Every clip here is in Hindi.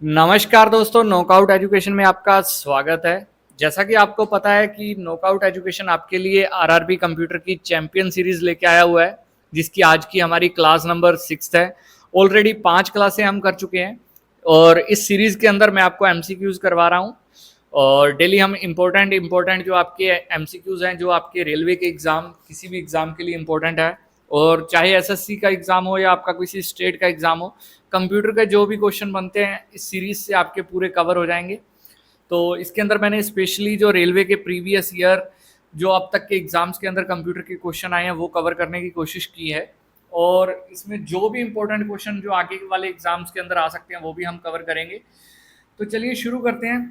नमस्कार दोस्तों, नॉकआउट एजुकेशन में आपका स्वागत है। जैसा कि आपको पता है कि नॉकआउट एजुकेशन आपके लिए आरआरबी कंप्यूटर की चैंपियन सीरीज लेके आया हुआ है, जिसकी आज की हमारी क्लास नंबर 6 है। ऑलरेडी 5 क्लासें हम कर चुके हैं और इस सीरीज के अंदर मैं आपको एमसीक्यूज करवा रहा हूँ और डेली हम इम्पोर्टेंट जो आपके एमसीक्यूज हैं, जो आपके रेलवे के एग्ज़ाम, किसी भी एग्ज़ाम के लिए इम्पोर्टेंट है, और चाहे एसएससी का एग्ज़ाम हो या आपका किसी स्टेट का एग्ज़ाम हो, कंप्यूटर के जो भी क्वेश्चन बनते हैं इस सीरीज से आपके पूरे कवर हो जाएंगे। तो इसके अंदर मैंने स्पेशली जो रेलवे के प्रीवियस ईयर जो अब तक के एग्ज़ाम्स के अंदर कंप्यूटर के क्वेश्चन आए हैं वो कवर करने की कोशिश की है, और इसमें जो भी इम्पोर्टेंट क्वेश्चन जो आगे वाले एग्ज़ाम्स के अंदर आ सकते हैं वो भी हम कवर करेंगे। तो चलिए शुरू करते हैं।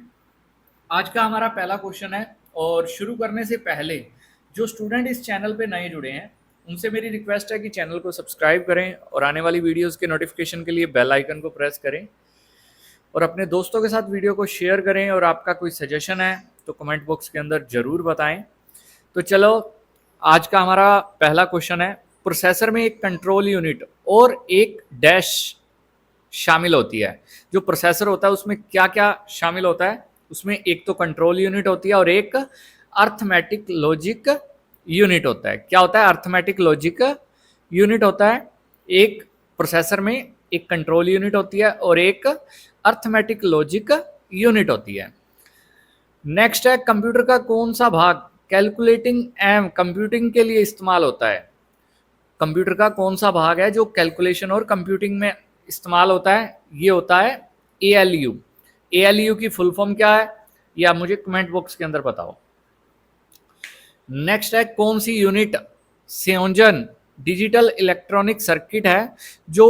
आज का हमारा पहला क्वेश्चन है, और शुरू करने से पहले जो स्टूडेंट इस चैनल पे नए जुड़े हैं उनसे मेरी रिक्वेस्ट है कि चैनल को सब्सक्राइब करें और आने वाली वीडियोस के नोटिफिकेशन के लिए बेल आइकन को प्रेस करें और अपने दोस्तों के साथ वीडियो को शेयर करें। और आपका कोई सजेशन है तो कमेंट बॉक्स के अंदर ज़रूर बताएं। तो चलो, आज का हमारा पहला क्वेश्चन है, प्रोसेसर में एक कंट्रोल यूनिट और एक डैश शामिल होती है। जो प्रोसेसर होता है उसमें क्या क्या शामिल होता है? उसमें एक तो कंट्रोल यूनिट होती है और एक अर्थमेटिक लॉजिक यूनिट होता है। क्या होता है? अर्थमेटिक लॉजिक यूनिट होता है। एक प्रोसेसर में एक कंट्रोल यूनिट होती है और एक अर्थमेटिक लॉजिक यूनिट होती है। नेक्स्ट है, कंप्यूटर का कौन सा भाग कैलकुलेटिंग एंड कंप्यूटिंग के लिए इस्तेमाल होता है? कंप्यूटर का कौन सा भाग है जो कैलकुलेशन और कंप्यूटिंग में इस्तेमाल होता है? ये होता है ALU। ALU की फुल फॉर्म क्या है, या मुझे कमेंट बॉक्स के अंदर बताओ। नेक्स्ट है, कौन सी यूनिट संयोजन डिजिटल इलेक्ट्रॉनिक सर्किट है जो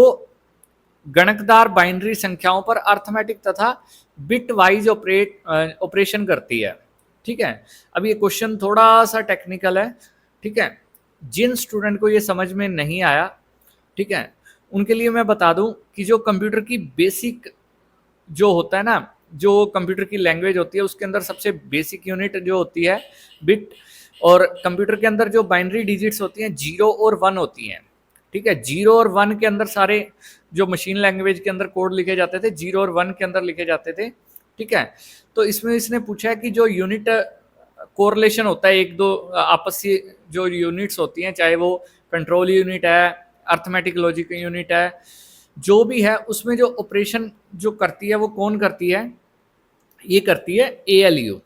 गणकदार बाइनरी संख्याओं पर अर्थमेटिक तथा बिट वाइज ऑपरेशन करती है? ठीक है, अब ये क्वेश्चन थोड़ा सा टेक्निकल है। ठीक है, जिन स्टूडेंट को ये समझ में नहीं आया, ठीक है, उनके लिए मैं बता दूं कि जो कंप्यूटर की बेसिक जो होता है ना, जो कंप्यूटर की लैंग्वेज होती है उसके अंदर सबसे बेसिक यूनिट जो होती है बिट, और कंप्यूटर के अंदर जो बाइनरी डिजिट्स होती हैं 0 और 1 होती हैं। ठीक है, 0 और 1 के अंदर सारे जो मशीन लैंग्वेज के अंदर कोड लिखे जाते थे 0 और 1 के अंदर लिखे जाते थे। ठीक है, तो इसमें इसने पूछा है कि जो यूनिट कोरिलेशन होता है एक दो आपस से जो यूनिट्स होती हैं, चाहे वो कंट्रोल यूनिट है, अर्थमेटिक लॉजिक यूनिट है, जो भी है उसमें जो ऑपरेशन जो करती है वो कौन करती है? ये करती है ALU।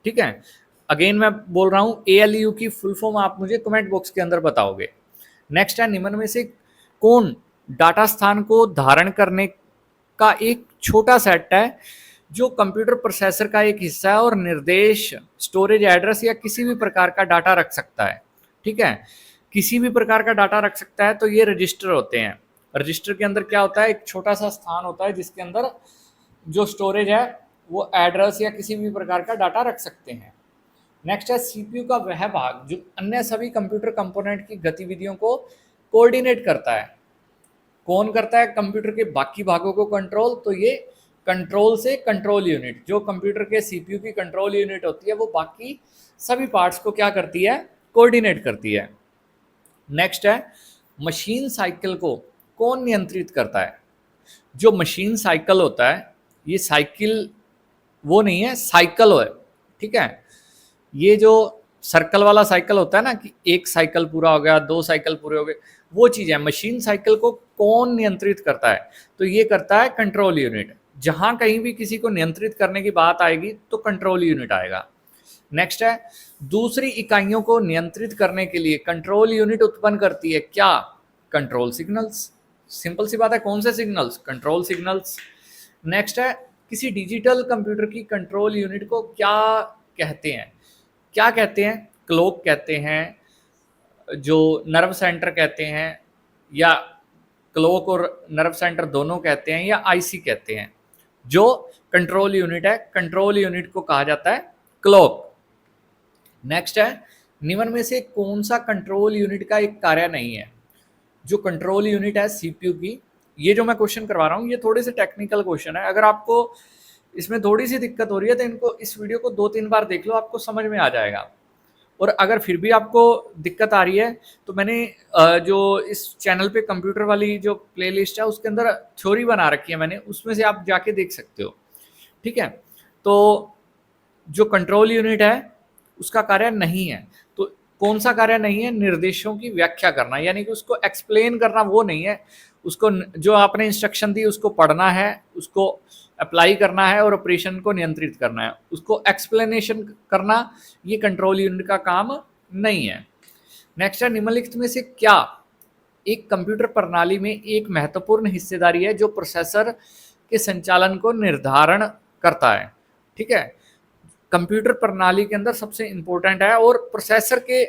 ठीक है, अगेन मैं बोल रहा हूँ ALU की फुल फॉर्म आप मुझे कमेंट बॉक्स के अंदर बताओगे। नेक्स्ट है, निम्न में से कौन डाटा स्थान को धारण करने का एक छोटा सेट है जो कंप्यूटर प्रोसेसर का एक हिस्सा है और निर्देश, स्टोरेज एड्रेस या किसी भी प्रकार का डाटा रख सकता है? ठीक है, किसी भी प्रकार का डाटा रख सकता है तो ये रजिस्टर होते हैं। रजिस्टर के अंदर क्या होता है? एक छोटा सा स्थान होता है जिसके अंदर जो स्टोरेज है वो एड्रेस या किसी भी प्रकार का डाटा रख सकते हैं। नेक्स्ट है, CPU का वह भाग जो अन्य सभी कंप्यूटर कंपोनेंट की गतिविधियों को कोऑर्डिनेट करता है। कौन करता है कंप्यूटर के बाकी भागों को कंट्रोल? तो ये कंट्रोल से कंट्रोल यूनिट, जो कंप्यूटर के CPU की कंट्रोल यूनिट होती है वो बाकी सभी पार्ट्स को क्या करती है? कोऑर्डिनेट करती है। नेक्स्ट है, मशीन साइकिल को कौन नियंत्रित करता है? जो मशीन साइकिल होता है, ये साइकिल वो नहीं है, साइकिल है। ठीक है, ये जो सर्कल वाला साइकिल होता है ना, कि एक साइकिल पूरा हो गया, 2 साइकिल पूरे हो गए, वो चीज़ है। मशीन साइकिल को कौन नियंत्रित करता है? तो ये करता है कंट्रोल यूनिट। जहाँ कहीं भी किसी को नियंत्रित करने की बात आएगी तो कंट्रोल यूनिट आएगा। नेक्स्ट है, दूसरी इकाइयों को नियंत्रित करने के लिए कंट्रोल यूनिट उत्पन्न करती है क्या? Control signals. सिंपल सी बात है, कौन से सिग्नल्स? Control signals. नेक्स्ट है, किसी डिजिटल कंप्यूटर की कंट्रोल यूनिट को क्या कहते हैं? क्या कहते हैं? क्लॉक कहते हैं, जो नर्व सेंटर कहते हैं, या क्लॉक और नर्व सेंटर दोनों कहते हैं, या IC कहते हैं। जो कंट्रोल यूनिट है, कंट्रोल यूनिट को कहा जाता है क्लॉक। नेक्स्ट है, निम्न में से कौन सा कंट्रोल यूनिट का एक कार्य नहीं है? जो कंट्रोल यूनिट है CPU की, ये जो मैं क्वेश्चन करवा रहा हूँ ये थोड़े से टेक्निकल क्वेश्चन है। अगर आपको इसमें थोड़ी सी दिक्कत हो रही है तो इनको इस वीडियो को 2-3 बार देख लो, आपको समझ में आ जाएगा। और अगर फिर भी आपको दिक्कत आ रही है तो मैंने जो इस चैनल पे कंप्यूटर वाली जो प्लेलिस्ट है उसके अंदर थ्योरी बना रखी है मैंने, उसमें से आप जाके देख सकते हो। ठीक है, तो जो कंट्रोल यूनिट है उसका कार्य नहीं है, तो कौन सा कार्य नहीं है? निर्देशों की व्याख्या करना, यानी कि उसको एक्सप्लेन करना वो नहीं है, उसको जो आपने इंस्ट्रक्शन दी उसको पढ़ना है, उसको अप्लाई करना है और ऑपरेशन को नियंत्रित करना है, उसको एक्सप्लेनेशन करना ये कंट्रोल यूनिट का काम नहीं है। नेक्स्ट है, निम्नलिखित में से क्या एक कंप्यूटर प्रणाली में एक महत्वपूर्ण हिस्सेदारी है जो प्रोसेसर के संचालन को निर्धारण करता है? ठीक है, कंप्यूटर प्रणाली के अंदर सबसे इंपॉर्टेंट है और प्रोसेसर के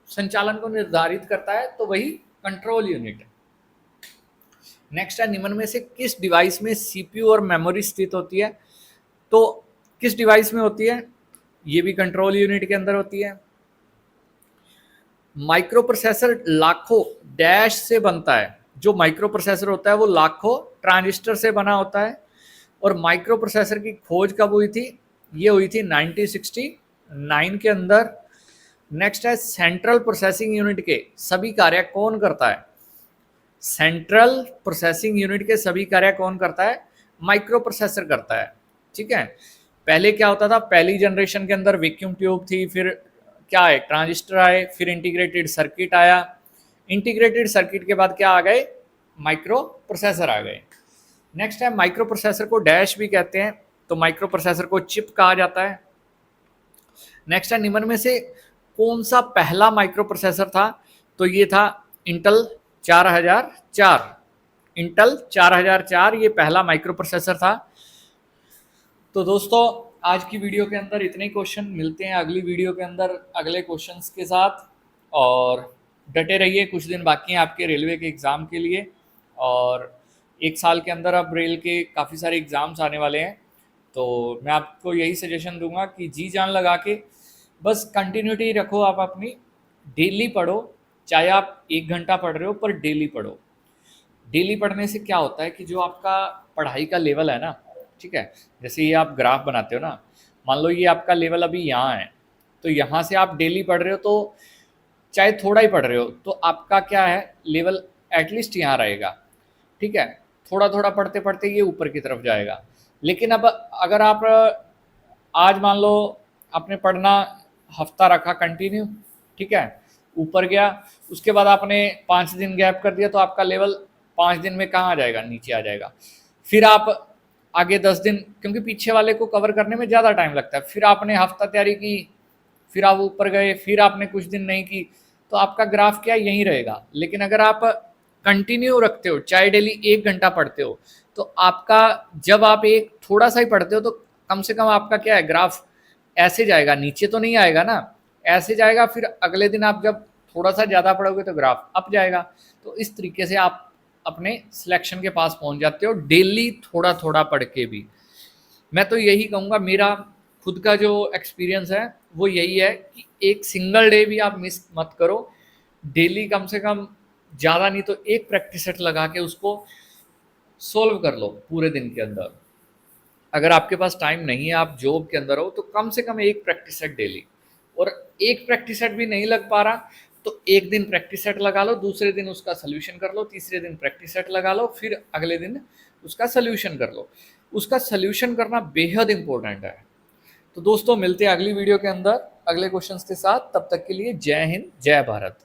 संचालन को निर्धारित करता है, तो वही कंट्रोल यूनिट है। नेक्स्ट है, निम्न में से किस डिवाइस में सीपीयू और मेमोरी स्थित होती है? तो किस डिवाइस में होती है? ये भी कंट्रोल यूनिट के अंदर होती है। माइक्रो प्रोसेसर लाखों डैश से बनता है, जो माइक्रो प्रोसेसर होता है वो लाखों ट्रांजिस्टर से बना होता है। और माइक्रो प्रोसेसर की खोज कब हुई थी? ये हुई थी 1969 के अंदर। नेक्स्ट है, सेंट्रल प्रोसेसिंग यूनिट के सभी कार्य कौन करता है? सेंट्रल प्रोसेसिंग यूनिट के सभी कार्य कौन करता है? माइक्रो प्रोसेसर करता है। ठीक है, पहले क्या होता था? पहली जनरेशन के अंदर वैक्यूम ट्यूब थी, फिर क्या आए? ट्रांजिस्टर आए, फिर इंटीग्रेटेड सर्किट आया, इंटीग्रेटेड सर्किट के बाद क्या आ गए? माइक्रो प्रोसेसर आ गए। नेक्स्ट है, माइक्रो प्रोसेसर को डैश भी कहते हैं, तो माइक्रो प्रोसेसर को चिप कहा जाता है। नेक्स्ट है, निम्न में से कौन सा पहला माइक्रो प्रोसेसर था? तो ये था इंटेल 4004। इंटेल 4004 ये पहला माइक्रो प्रोसेसर था। तो दोस्तों आज की वीडियो के अंदर इतने ही क्वेश्चन, मिलते हैं अगली वीडियो के अंदर अगले क्वेश्चंस के साथ। और डटे रहिए, कुछ दिन बाकी हैं आपके रेलवे के एग्ज़ाम के लिए, और एक साल के अंदर अब रेल के काफ़ी सारे एग्ज़ाम्स आने वाले हैं। तो मैं आपको यही सजेशन दूंगा कि जी जान लगा के बस कंटिन्यूटी रखो, आप अपनी डेली पढ़ो, चाहे आप 1 घंटा पढ़ रहे हो पर डेली पढ़ो। डेली पढ़ने से क्या होता है कि जो आपका पढ़ाई का लेवल है ना, ठीक है, जैसे ये आप ग्राफ बनाते हो ना, मान लो ये आपका लेवल अभी यहाँ है, तो यहाँ से आप डेली पढ़ रहे हो तो चाहे थोड़ा ही पढ़ रहे हो तो आपका क्या है, लेवल एटलीस्ट यहाँ रहेगा। ठीक है, थोड़ा थोड़ा पढ़ते पढ़ते ये ऊपर की तरफ जाएगा। लेकिन अब अगर आप आज मान लो आपने पढ़ना हफ्ता रखा कंटिन्यू, ठीक है, ऊपर गया, उसके बाद आपने 5 दिन गैप कर दिया, तो आपका लेवल 5 दिन में कहाँ आ जाएगा? नीचे आ जाएगा। फिर आप आगे 10 दिन, क्योंकि पीछे वाले को कवर करने में ज़्यादा टाइम लगता है, फिर आपने हफ्ता तैयारी की, फिर आप ऊपर गए, फिर आपने कुछ दिन नहीं की, तो आपका ग्राफ क्या यहीं रहेगा। लेकिन अगर आप कंटिन्यू रखते हो, चाहे डेली 1 घंटा पढ़ते हो, तो आपका जब आप एक थोड़ा सा ही पढ़ते हो तो कम से कम आपका क्या है, ग्राफ ऐसे जाएगा, नीचे तो नहीं आएगा ना, ऐसे जाएगा। फिर अगले दिन आप जब थोड़ा सा ज़्यादा पढ़ोगे तो ग्राफ अप जाएगा। तो इस तरीके से आप अपने सिलेक्शन के पास पहुंच जाते हो, डेली थोड़ा थोड़ा पढ़ के भी। मैं तो यही कहूँगा, मेरा खुद का जो एक्सपीरियंस है वो यही है कि एक सिंगल डे भी आप मिस मत करो, डेली कम से कम ज़्यादा नहीं तो एक प्रैक्टिस सेट लगा के उसको सोल्व कर लो पूरे दिन के अंदर। अगर आपके पास टाइम नहीं है, आप जॉब के अंदर हो, तो कम से कम एक प्रैक्टिस सेट डेली। और एक प्रैक्टिस सेट भी नहीं लग पा रहा तो एक दिन प्रैक्टिस सेट लगा लो, दूसरे दिन उसका सोल्यूशन कर लो, तीसरे दिन प्रैक्टिस सेट लगा लो, फिर अगले दिन उसका सोल्यूशन कर लो। उसका सोल्यूशन करना बेहद इंपॉर्टेंट है। तो दोस्तों मिलते हैं अगली वीडियो के अंदर अगले क्वेश्चंस के साथ, तब तक के लिए जय हिंद, जय भारत।